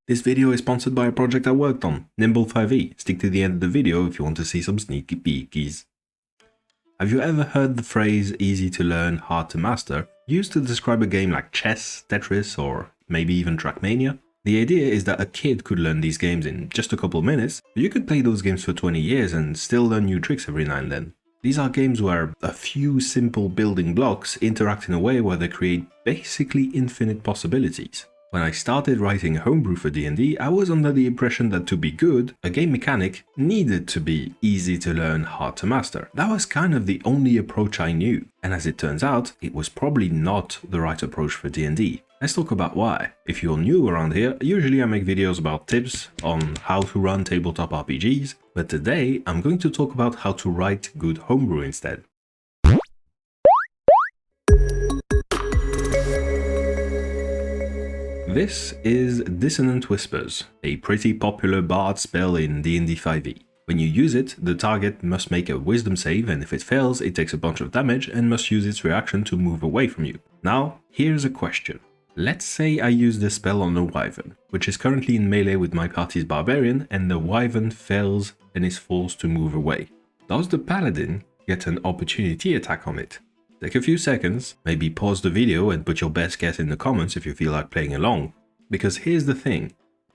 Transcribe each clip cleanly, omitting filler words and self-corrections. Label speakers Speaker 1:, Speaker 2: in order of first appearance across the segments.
Speaker 1: This video is sponsored by a project I worked on, NIMBLE 5e. Stick to the end of the video if you want to see some sneaky peekies. Have you ever heard the phrase easy to learn, hard to master used to describe a game like chess, Tetris, or maybe even Trackmania? The idea is that a kid could learn these games in just a couple minutes, but you could play those games for 20 years and still learn new tricks every now and then. These are games where a few simple building blocks interact in a way where they create basically infinite possibilities. When I started writing homebrew for D&D, I was under the impression that to be good, a game mechanic needed to be easy to learn, hard to master. That was kind of the only approach I knew, and as it turns out, it was probably not the right approach for D&D. Let's talk about why. If you're new around here, usually I make videos about tips on how to run tabletop RPGs, but today I'm going to talk about how to write good homebrew instead. This is Dissonant Whispers, a pretty popular bard spell in D&D 5e. When you use it, the target must make a wisdom save, and if it fails, it takes a bunch of damage and must use its reaction to move away from you. Now, here's a question. Let's say I use this spell on a wyvern, which is currently in melee with my party's barbarian, and the wyvern fails and is forced to move away. Does the paladin get an opportunity attack on it? Take a few seconds, maybe pause the video and put your best guess in the comments if you feel like playing along. Because here's the thing,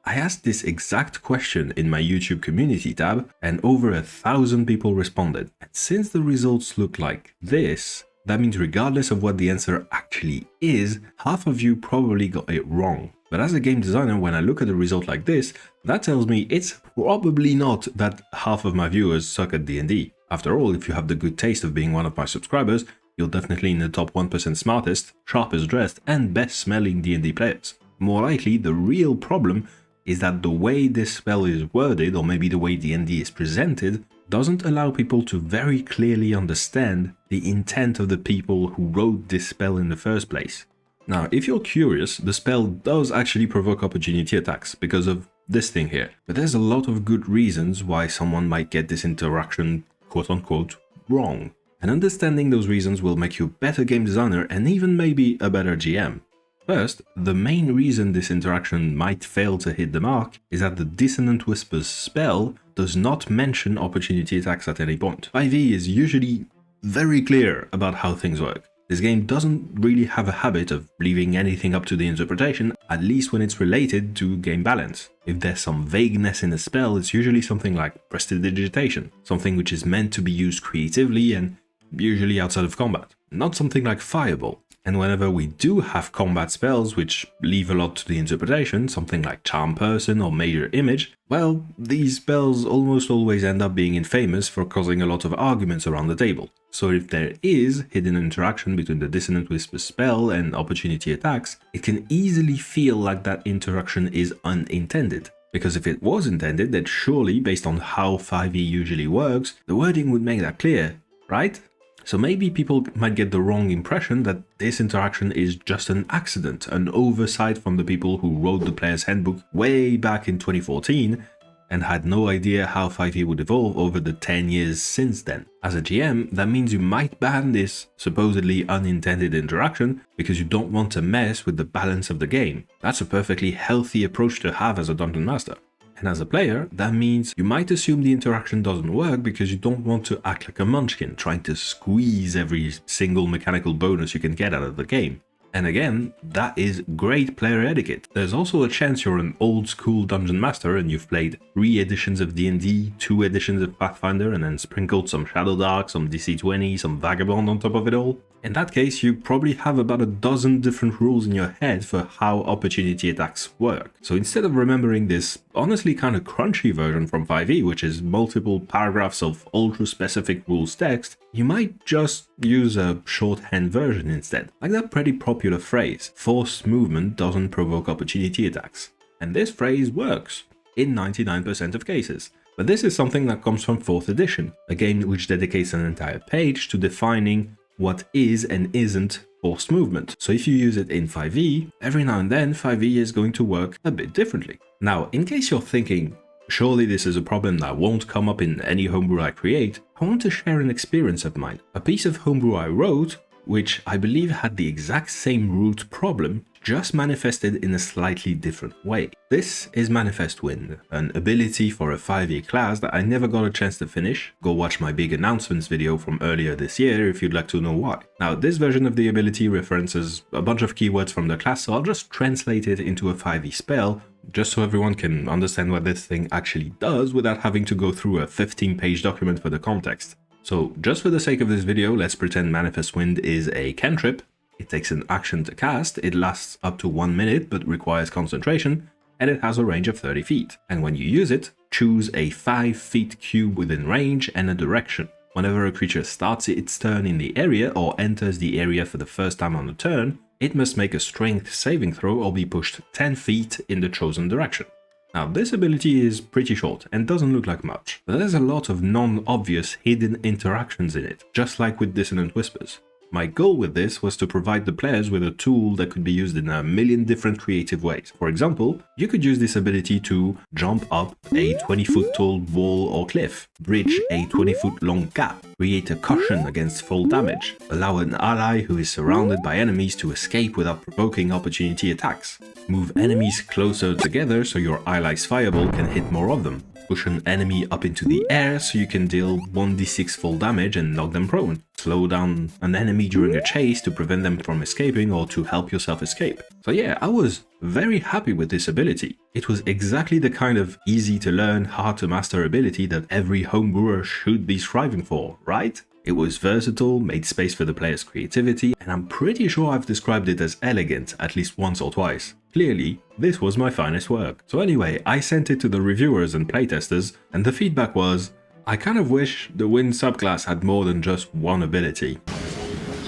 Speaker 1: I asked this exact question in my YouTube community tab and over 1,000 people responded. And since the results look like this, that means regardless of what the answer actually is, half of you probably got it wrong. But as a game designer, when I look at a result like this, that tells me it's probably not that half of my viewers suck at D&D. After all, if you have the good taste of being one of my subscribers, you're definitely in the top 1% smartest, sharpest dressed, and best smelling D&D players. More likely, the real problem is that the way this spell is worded, or maybe the way D&D is presented, doesn't allow people to very clearly understand the intent of the people who wrote this spell in the first place. Now, if you're curious, the spell does actually provoke opportunity attacks because of this thing here. But there's a lot of good reasons why someone might get this interaction quote-unquote wrong. And understanding those reasons will make you a better game designer and even maybe a better GM. First, the main reason this interaction might fail to hit the mark is that the Dissonant Whispers spell does not mention opportunity attacks at any point. 5e is usually very clear about how things work. This game doesn't really have a habit of leaving anything up to the interpretation, at least when it's related to game balance. If there's some vagueness in a spell, it's usually something like prestidigitation, something which is meant to be used creatively and usually outside of combat, not something like Fireball. And whenever we do have combat spells which leave a lot to the interpretation, something like Charm Person or Major Image, well, these spells almost always end up being infamous for causing a lot of arguments around the table. So if there is hidden interaction between the Dissonant Whisper spell and opportunity attacks, it can easily feel like that interaction is unintended. Because if it was intended, then surely, based on how 5e usually works, the wording would make that clear, right? So maybe people might get the wrong impression that this interaction is just an accident, an oversight from the people who wrote the player's handbook way back in 2014 and had no idea how 5e would evolve over the 10 years since then. As a GM, that means you might ban this supposedly unintended interaction because you don't want to mess with the balance of the game. That's a perfectly healthy approach to have as a dungeon master. And as a player, that means you might assume the interaction doesn't work because you don't want to act like a munchkin, trying to squeeze every single mechanical bonus you can get out of the game. And again, that is great player etiquette. There's also a chance you're an old school dungeon master and you've played 3 editions of D&D, 2 editions of Pathfinder, and then sprinkled some Shadow Dark, some DC-20, some Vagabond on top of it all. In that case, you probably have about a dozen different rules in your head for how opportunity attacks work. So instead of remembering this honestly kind of crunchy version from 5e, which is multiple paragraphs of ultra-specific rules text, you might just use a shorthand version instead. Like that pretty popular phrase, forced movement doesn't provoke opportunity attacks. And this phrase works in 99% of cases. But this is something that comes from 4th edition, a game which dedicates an entire page to defining what is and isn't forced movement. So if you use it in 5e, every now and then 5e is going to work a bit differently. Now, in case you're thinking, surely this is a problem that won't come up in any homebrew I create, I want to share an experience of mine. A piece of homebrew I wrote, which I believe had the exact same root problem, just manifested in a slightly different way. This is Manifest Wind, an ability for a 5e class that I never got a chance to finish. Go watch my big announcements video from earlier this year if you'd like to know why. Now, this version of the ability references a bunch of keywords from the class, so I'll just translate it into a 5e spell, just so everyone can understand what this thing actually does without having to go through a 15-page document for the context. So, just for the sake of this video, let's pretend Manifest Wind is a cantrip. It takes an action to cast, it lasts up to 1 minute but requires concentration, and it has a range of 30 feet. And when you use it, choose a 5 feet cube within range and a direction. Whenever a creature starts its turn in the area or enters the area for the first time on the turn, it must make a strength saving throw or be pushed 10 feet in the chosen direction. Now, this ability is pretty short and doesn't look like much, but there's a lot of non-obvious hidden interactions in it, just like with Dissonant Whispers. My goal with this was to provide the players with a tool that could be used in a million different creative ways. For example, you could use this ability to jump up a 20-foot tall wall or cliff, bridge a 20-foot long gap, create a cushion against fall damage, allow an ally who is surrounded by enemies to escape without provoking opportunity attacks, move enemies closer together so your ally's fireball can hit more of them, push an enemy up into the air so you can deal 1d6 fall damage and knock them prone, slow down an enemy during a chase to prevent them from escaping or to help yourself escape. So yeah, I was very happy with this ability. It was exactly the kind of easy to learn, hard to master ability that every homebrewer should be striving for, right? It was versatile, made space for the player's creativity, and I'm pretty sure I've described it as elegant at least once or twice. Clearly, this was my finest work. So anyway, I sent it to the reviewers and playtesters, and the feedback was, I kind of wish the Wind subclass had more than just one ability.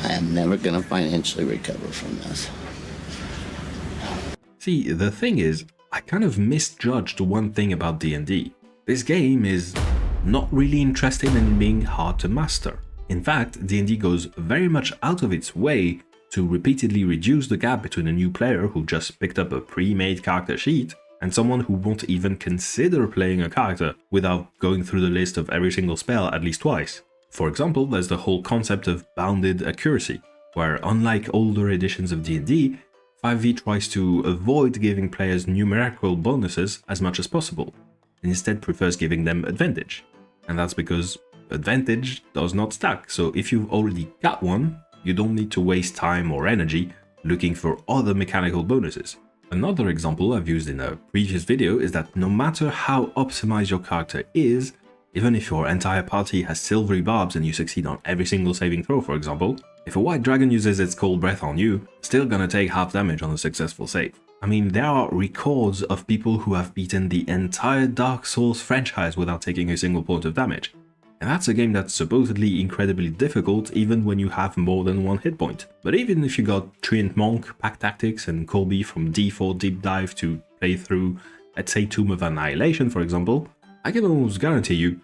Speaker 2: I am never gonna financially recover from this.
Speaker 1: See, the thing is, I kind of misjudged one thing about D&D. This game is not really interested in being hard to master. In fact, D&D goes very much out of its way to repeatedly reduce the gap between a new player who just picked up a pre-made character sheet and someone who won't even consider playing a character without going through the list of every single spell at least twice. For example, there's the whole concept of bounded accuracy, where unlike older editions of D&D, 5e tries to avoid giving players numerical bonuses as much as possible, and instead prefers giving them advantage. And that's because advantage does not stack, so if you've already got one, you don't need to waste time or energy looking for other mechanical bonuses. Another example I've used in a previous video is that no matter how optimized your character is, even if your entire party has silvery barbs and you succeed on every single saving throw, for example, if a white dragon uses its cold breath on you, still gonna take half damage on a successful save. I mean, there are records of people who have beaten the entire Dark Souls franchise without taking a single point of damage. And that's a game that's supposedly incredibly difficult even when you have more than one hit point. But even if you got Treant Monk, Pack Tactics, and Colby from D4 Deep Dive to play through, let's say Tomb of Annihilation for example, I can almost guarantee you,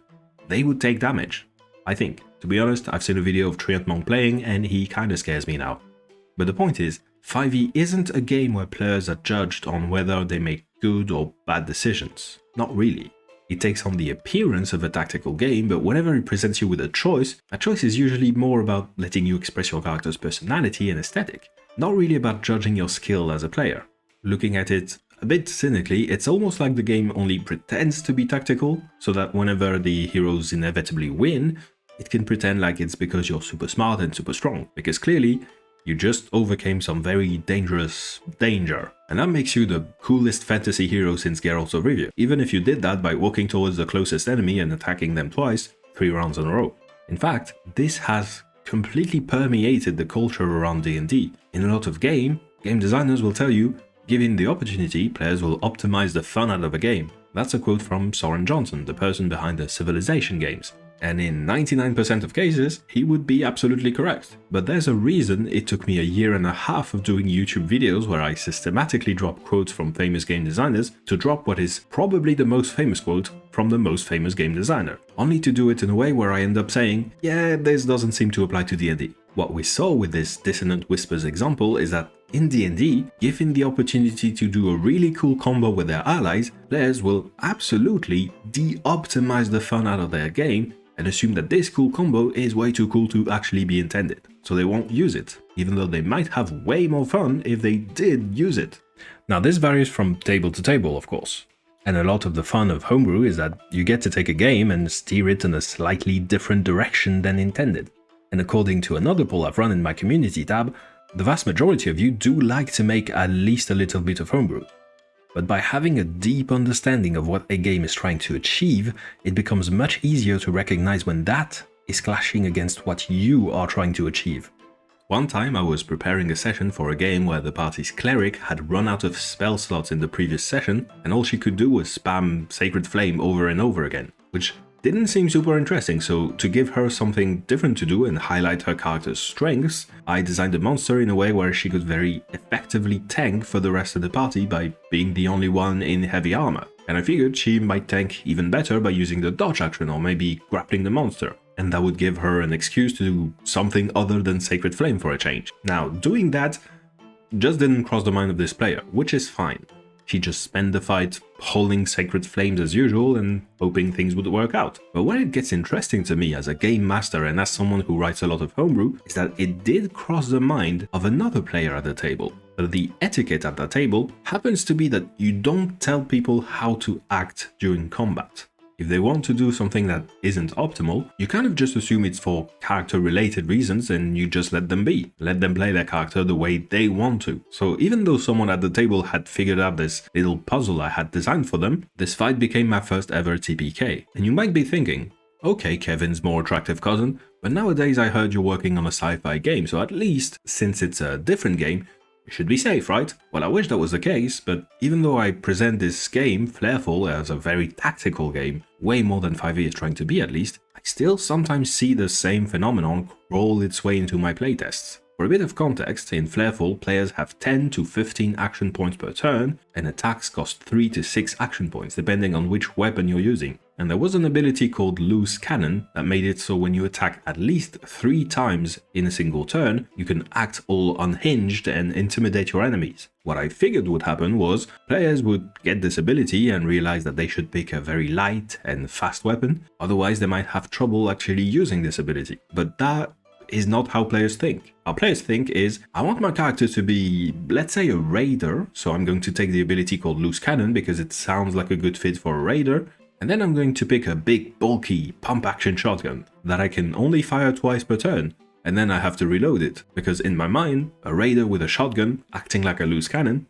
Speaker 1: they would take damage. I think. To be honest, I've seen a video of Treant Monk playing and he kinda scares me now. But the point is, 5e isn't a game where players are judged on whether they make good or bad decisions. Not really. It takes on the appearance of a tactical game, but whenever it presents you with a choice, that choice is usually more about letting you express your character's personality and aesthetic, not really about judging your skill as a player. Looking at it a bit cynically, it's almost like the game only pretends to be tactical, so that whenever the heroes inevitably win, it can pretend like it's because you're super smart and super strong, because clearly, you just overcame some very dangerous danger. And that makes you the coolest fantasy hero since Geralt of Rivia, even if you did that by walking towards the closest enemy and attacking them twice, 3 rounds in a row. In fact, this has completely permeated the culture around D&D. In a lot of game designers will tell you, given the opportunity, players will optimize the fun out of a game. That's a quote from Soren Johnson, the person behind the Civilization games. And in 99% of cases, he would be absolutely correct. But there's a reason it took me a year and a half of doing YouTube videos where I systematically drop quotes from famous game designers to drop what is probably the most famous quote from the most famous game designer. Only to do it in a way where I end up saying, yeah, this doesn't seem to apply to D&D. What we saw with this Dissonant Whispers example is that in D&D, given the opportunity to do a really cool combo with their allies, players will absolutely de-optimize the fun out of their game and assume that this cool combo is way too cool to actually be intended. so they won't use it, even though they might have way more fun if they did use it. Now this varies from table to table, of course. And a lot of the fun of homebrew is that you get to take a game and steer it in a slightly different direction than intended. And according to another poll I've run in my community tab, the vast majority of you do like to make at least a little bit of homebrew. But by having a deep understanding of what a game is trying to achieve, it becomes much easier to recognize when that is clashing against what you are trying to achieve. One time I was preparing a session for a game where the party's cleric had run out of spell slots in the previous session, and all she could do was spam Sacred Flame over and over again, which didn't seem super interesting, so to give her something different to do and highlight her character's strengths, I designed a monster in a way where she could very effectively tank for the rest of the party by being the only one in heavy armor. And I figured she might tank even better by using the dodge action or maybe grappling the monster. And that would give her an excuse to do something other than Sacred Flame for a change. Now, doing that just didn't cross the mind of this player, which is fine. She just spent the fight holding Sacred Flames as usual and hoping things would work out. But where it gets interesting to me as a game master and as someone who writes a lot of homebrew is that it did cross the mind of another player at the table. But the etiquette at that table happens to be that you don't tell people how to act during combat. If they want to do something that isn't optimal, you kind of just assume it's for character-related reasons and you just let them be. Let them play their character the way they want to. So even though someone at the table had figured out this little puzzle I had designed for them, this fight became my first ever TPK. And you might be thinking, okay, Kevin's more attractive cousin, but nowadays I heard you're working on a sci-fi game, so at least, since it's a different game, you should be safe, right? Well, I wish that was the case, but even though I present this game, Flarefall, as a very tactical game, way more than 5e is trying to be at least, I still sometimes see the same phenomenon crawl its way into my playtests. For a bit of context, in Flarefall, players have 10 to 15 action points per turn, and attacks cost 3 to 6 action points, depending on which weapon you're using. And there was an ability called Loose Cannon that made it so when you attack at least 3 times in a single turn, you can act all unhinged and intimidate your enemies. What I figured would happen was players would get this ability and realize that they should pick a very light and fast weapon, otherwise they might have trouble actually using this ability. But that is not how players think. How players think is, I want my character to be, let's say, a raider, so I'm going to take the ability called Loose Cannon because it sounds like a good fit for a raider, and then I'm going to pick a big, bulky, pump-action shotgun that I can only fire twice per turn, and then I have to reload it, because in my mind, a raider with a shotgun acting like a loose cannon,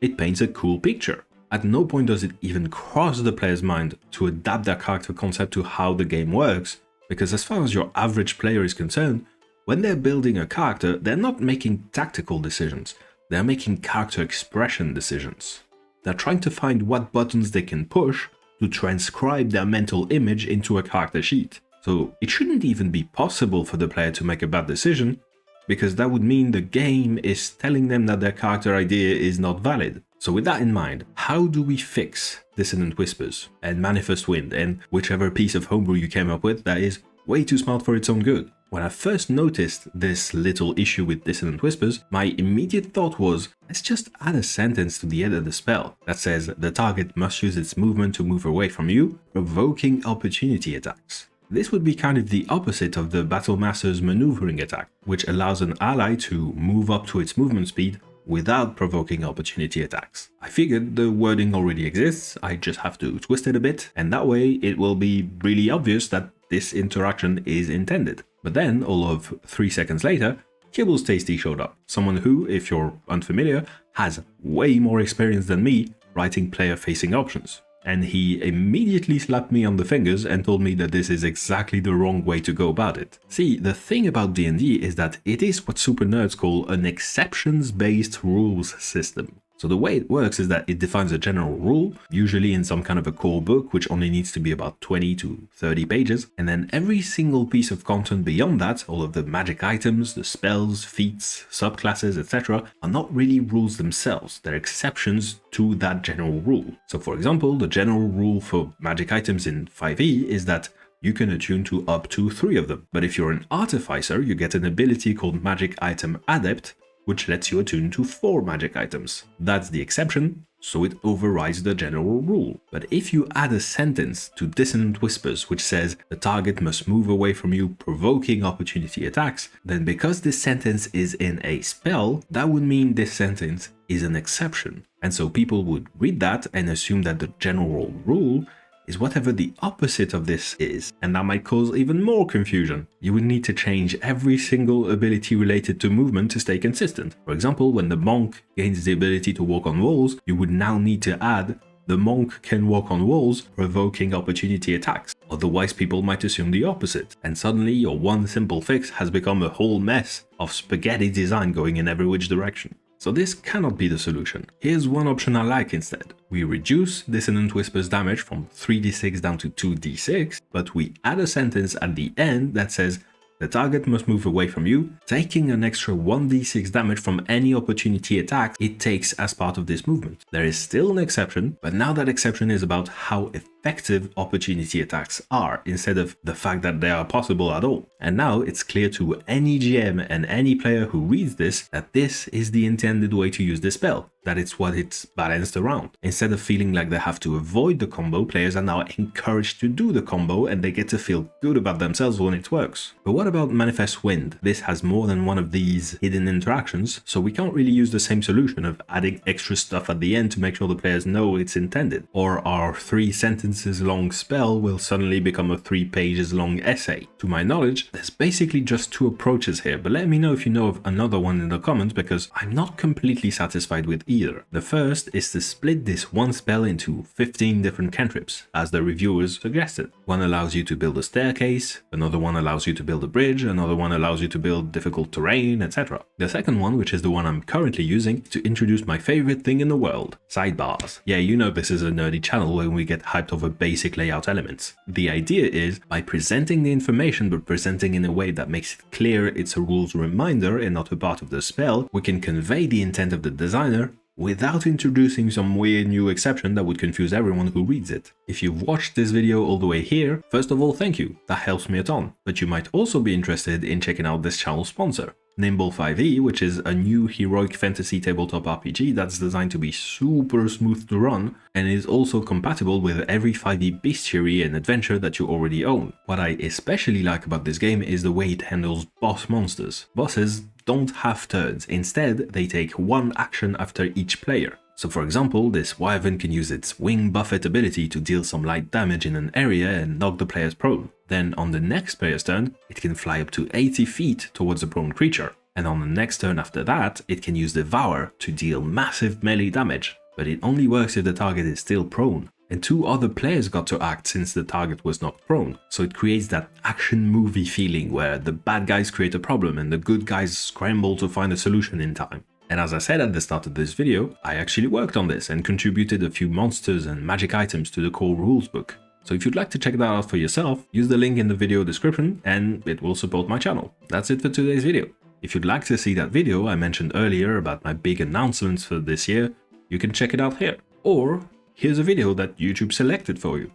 Speaker 1: it paints a cool picture. At no point does it even cross the player's mind to adapt their character concept to how the game works, because as far as your average player is concerned, when they're building a character, they're not making tactical decisions, they're making character expression decisions. They're trying to find what buttons they can push to transcribe their mental image into a character sheet. So it shouldn't even be possible for the player to make a bad decision, because that would mean the game is telling them that their character idea is not valid. So with that in mind, how do we fix Dissonant Whispers and Manifest Wind and whichever piece of homebrew you came up with that is way too smart for its own good? When I first noticed this little issue with Dissonant Whispers, my immediate thought was, let's just add a sentence to the end of the spell that says the target must use its movement to move away from you, provoking opportunity attacks. This would be kind of the opposite of the Battlemaster's maneuvering attack, which allows an ally to move up to its movement speed without provoking opportunity attacks. I figured the wording already exists, I just have to twist it a bit, and that way it will be really obvious that this interaction is intended. But then, all of 3 seconds later, Kibbles Tasty showed up, someone who, if you're unfamiliar, has way more experience than me writing player-facing options. And he immediately slapped me on the fingers and told me that this is exactly the wrong way to go about it. See, the thing about D&D is that it is what super nerds call an exceptions-based rules system. So the way it works is that it defines a general rule, usually in some kind of a core book, which only needs to be about 20 to 30 pages, and then every single piece of content beyond that, all of the magic items, the spells, feats, subclasses, etc., are not really rules themselves, they're exceptions to that general rule. So for example, the general rule for magic items in 5e is that you can attune to up to 3 of them, but if you're an artificer, you get an ability called Magic Item Adept, which lets you attune to 4 magic items. That's the exception, so it overrides the general rule. But if you add a sentence to Dissonant Whispers which says the target must move away from you, provoking opportunity attacks, then because this sentence is in a spell, that would mean this sentence is an exception. And so people would read that and assume that the general rule is whatever the opposite of this is, and that might cause even more confusion. You would need to change every single ability related to movement to stay consistent. For example, when the monk gains the ability to walk on walls, you would now need to add the monk can walk on walls, provoking opportunity attacks. Otherwise, people might assume the opposite, and suddenly your one simple fix has become a whole mess of spaghetti design going in every which direction. So this cannot be the solution. Here's one option I like instead. We reduce Dissonant Whispers damage from 3d6 down to 2d6, but we add a sentence at the end that says the target must move away from you, taking an extra 1d6 damage from any opportunity attacks it takes as part of this movement. There is still an exception, but now that exception is about how effective opportunity attacks are, instead of the fact that they are possible at all. And now it's clear to any GM and any player who reads this that this is the intended way to use this spell, that it's what it's balanced around. Instead of feeling like they have to avoid the combo, players are now encouraged to do the combo and they get to feel good about themselves when it works. But what about Manifest Wind? This has more than one of these hidden interactions, so we can't really use the same solution of adding extra stuff at the end to make sure the players know it's intended. Or our 3 sentences long spell will suddenly become a 3 pages long essay. To my knowledge, there's basically just 2 approaches here, but let me know if you know of another one in the comments, because I'm not completely satisfied with either. The first is to split this one spell into 15 different cantrips, as the reviewers suggested. One allows you to build a staircase, another one allows you to build a bridge, another one allows you to build difficult terrain, etc. The second one, which is the one I'm currently using, is to introduce my favorite thing in the world, sidebars. Yeah, you know this is a nerdy channel where we get hyped over basic layout elements. The idea is, by presenting the information but presenting in a way that makes it clear it's a rules reminder and not a part of the spell, we can convey the intent of the designer without introducing some weird new exception that would confuse everyone who reads it. If you've watched this video all the way here, first of all, thank you, that helps me a ton. But you might also be interested in checking out this channel sponsor, NIMBLE 5e, which is a new heroic fantasy tabletop RPG that's designed to be super smooth to run and is also compatible with every 5e bestiary and adventure that you already own. What I especially like about this game is the way it handles boss monsters. Bosses don't have turns, instead they take one action after each player. So for example, this wyvern can use its wing buffet ability to deal some light damage in an area and knock the players prone. Then on the next player's turn, it can fly up to 80 feet towards a prone creature. And on the next turn after that, it can use Devour to deal massive melee damage. But it only works if the target is still prone. And 2 other players got to act since the target was not prone. So it creates that action movie feeling where the bad guys create a problem and the good guys scramble to find a solution in time. And as I said at the start of this video, I actually worked on this and contributed a few monsters and magic items to the core rules book. So if you'd like to check that out for yourself, use the link in the video description and it will support my channel. That's it for today's video. If you'd like to see that video I mentioned earlier about my big announcements for this year, you can check it out here. Or here's a video that YouTube selected for you.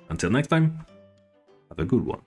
Speaker 1: Until next time, have a good one.